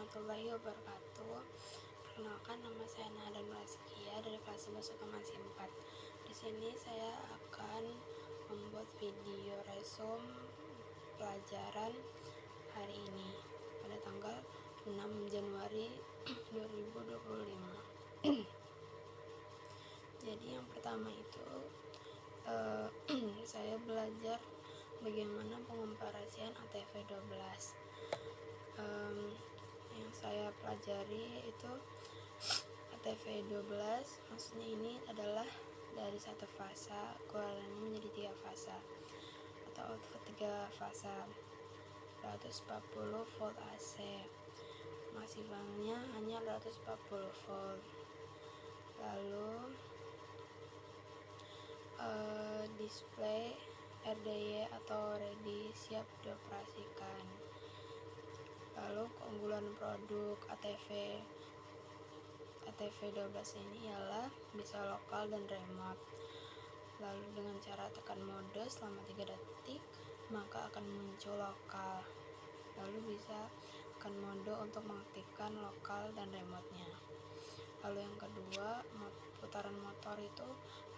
warahmatullahi wabarakatuh. Perkenalkan, nama saya Nahda Nuraskia dari kelas 11 otomasi 4. Di sini saya akan membuat video resume pelajaran hari ini pada tanggal 6 Januari 2025. Jadi yang pertama itu saya belajar bagaimana pengomparasian ATV12. Yang saya pelajari itu ATV12, maksudnya ini adalah dari satu fasa keluarannya menjadi 3 fasa atau output 3 fasa 140 volt AC, maksimalnya hanya 140 volt. Lalu display RDY atau ready, siap dioperasikan. Lalu keunggulan produk ATV12 ini ialah bisa lokal dan remote. Lalu dengan cara tekan mode selama 3 detik maka akan muncul lokal. Lalu bisa tekan mode untuk mengaktifkan lokal dan remote-nya. Lalu yang kedua, putaran motor itu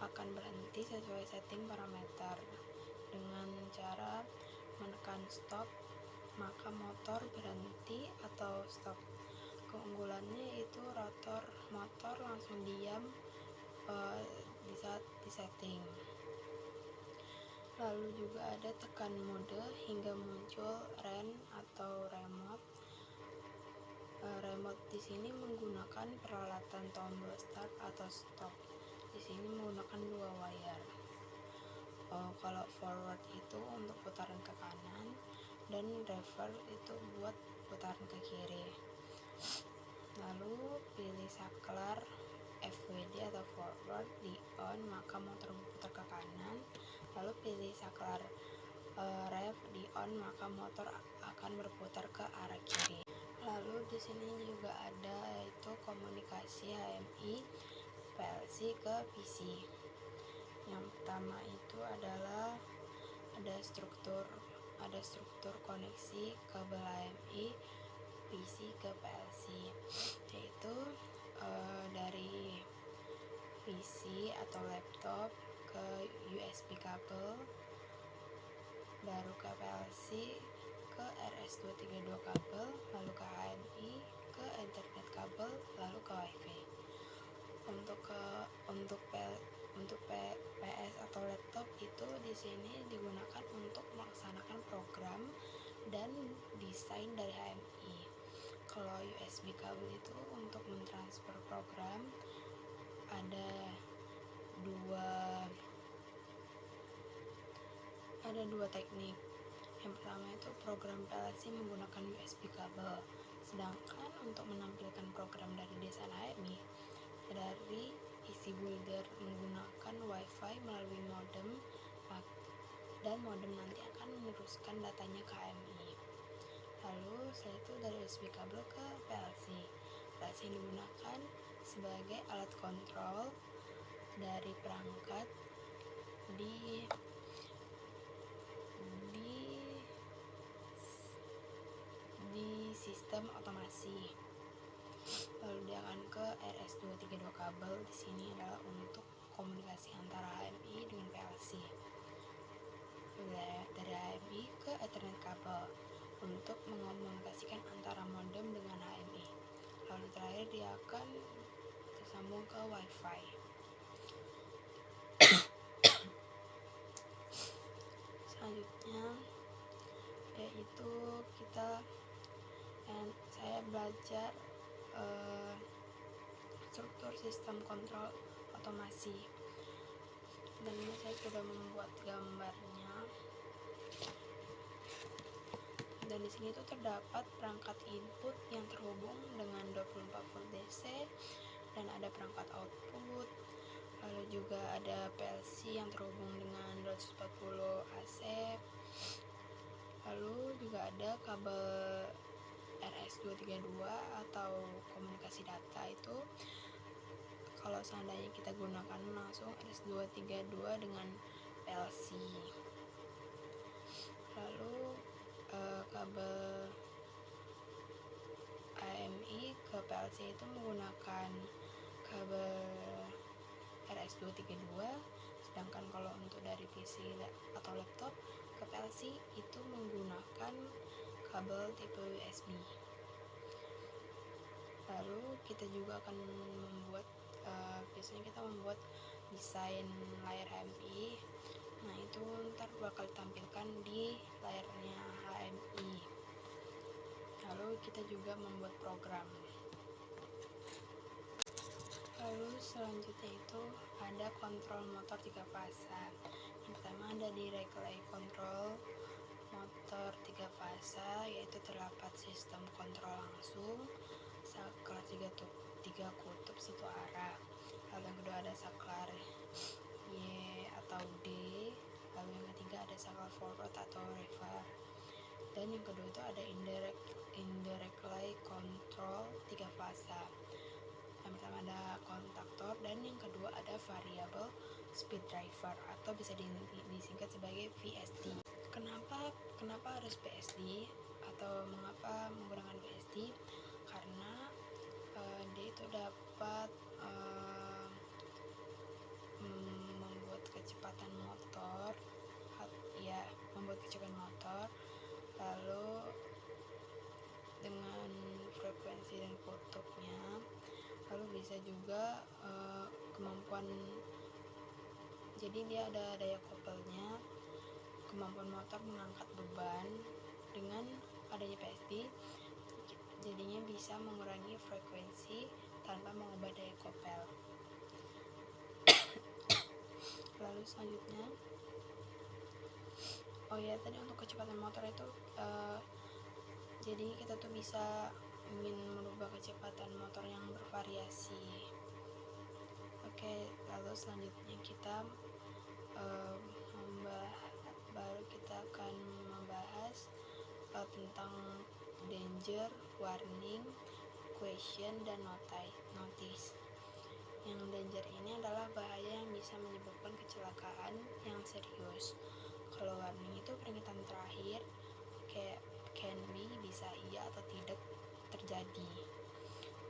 akan berhenti sesuai setting parameter. Dengan cara menekan stop maka motor berhenti atau stop. Keunggulannya itu rotor motor langsung diam di saat disetting. Lalu juga ada tekan mode hingga muncul REN atau remote. Remote di sini menggunakan peralatan tombol start atau stop. Di sini menggunakan 2 wire. Kalau forward itu untuk putaran ke kanan dan reverse itu buat putaran ke kiri. Lalu pilih saklar FWD atau forward di on maka motor berputar ke kanan. Lalu pilih saklar rev di on maka motor akan berputar ke arah kiri. Lalu di sini juga ada itu komunikasi HMI PLC ke PC. Yang pertama itu adalah ada struktur koneksi kabel HMI PC ke PLC, yaitu dari PC atau laptop ke USB kabel, baru ke PLC, ke RS232 kabel, lalu ke HMI, ke Ethernet kabel, lalu ke WiFi. Untuk PS atau laptop itu di sini digunakan untuk melaksanakan program dan desain dari HMI. Kalau USB kabel itu untuk mentransfer program ada dua teknik. Yang pertama itu program PLC menggunakan USB kabel, sedangkan untuk menampilkan program dari desain HMI dari PC builder menggunakan WiFi melalui modem, dan modem nanti akan meneruskan datanya ke HMI. Lalu setelah itu dari USB kabel ke PLC. PLC digunakan sebagai alat kontrol dari perangkat di sistem otomasi. Lalu dia akan ke RS232 kabel. Di sini adalah untuk komunikasi antara HMI dengan PLC. Dari HMI ke Ethernet kabel untuk mengomunikasikan antara modem dengan HMI. Lalu terakhir dia akan tersambung ke WiFi. Selanjutnya yaitu saya belajar struktur sistem kontrol otomasi, dan ini saya sudah membuat gambarnya. Dan di sini itu terdapat perangkat input yang terhubung dengan 24 volt DC dan ada perangkat output. Lalu juga ada PLC yang terhubung dengan 240 AC. Lalu juga ada kabel RS232 atau komunikasi data. Itu kalau seandainya kita gunakan langsung RS232 dengan PLC. Lalu kabel PLC itu menggunakan kabel RS232, sedangkan kalau untuk dari PC atau laptop ke PLC itu menggunakan kabel tipe USB. Lalu kita juga akan membuat biasanya kita membuat desain layar HMI. Nah, itu ntar bakal ditampilkan di layarnya HMI. Lalu kita juga membuat program. Lalu selanjutnya itu ada kontrol motor 3 fasa. Yang pertama ada di relay control motor 3 fasa, yaitu terdapat sistem kontrol langsung, saklar 3 kutub satu arah. Lalu yang kedua ada saklar Y atau D. Lalu yang ketiga ada saklar forward atau reverse. Dan yang kedua itu ada indirect relay control 3 fasa. Yang pertama ada kontaktor, dan yang kedua ada variable speed driver atau bisa disingkat sebagai VSD. Kenapa harus VSD atau mengapa menggunakan VSD? Karena dia itu dapat membuat kecepatan motor, lalu dengan frekuensi dan kutubnya. Lalu bisa juga kemampuan, jadi dia ada daya koppelnya, kemampuan motor mengangkat beban. Dengan adanya PSD, jadinya bisa mengurangi frekuensi tanpa mengubah daya koppel. Lalu selanjutnya, tadi untuk kecepatan motor itu jadi kita tuh bisa ingin merubah kecepatan motor yang bervariasi. Lalu selanjutnya kita baru kita akan membahas tentang danger, warning, question, dan notice. Yang danger ini adalah bahaya yang bisa menyebabkan kecelakaan yang serius. Kalau warning itu peringatan terakhir, kayak can be, bisa iya atau tidak terjadi.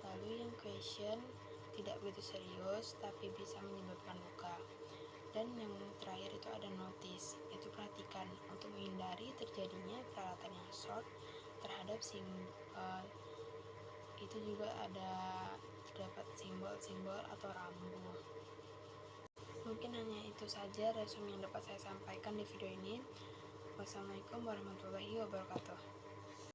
Lalu yang question tidak begitu serius tapi bisa menyebabkan luka. Dan yang terakhir itu ada notice, yaitu perhatikan untuk menghindari terjadinya peralatan yang short terhadap itu juga terdapat simbol-simbol atau rambu. Mungkin hanya itu saja resume yang dapat saya sampaikan di video ini. Wassalamualaikum warahmatullahi wabarakatuh.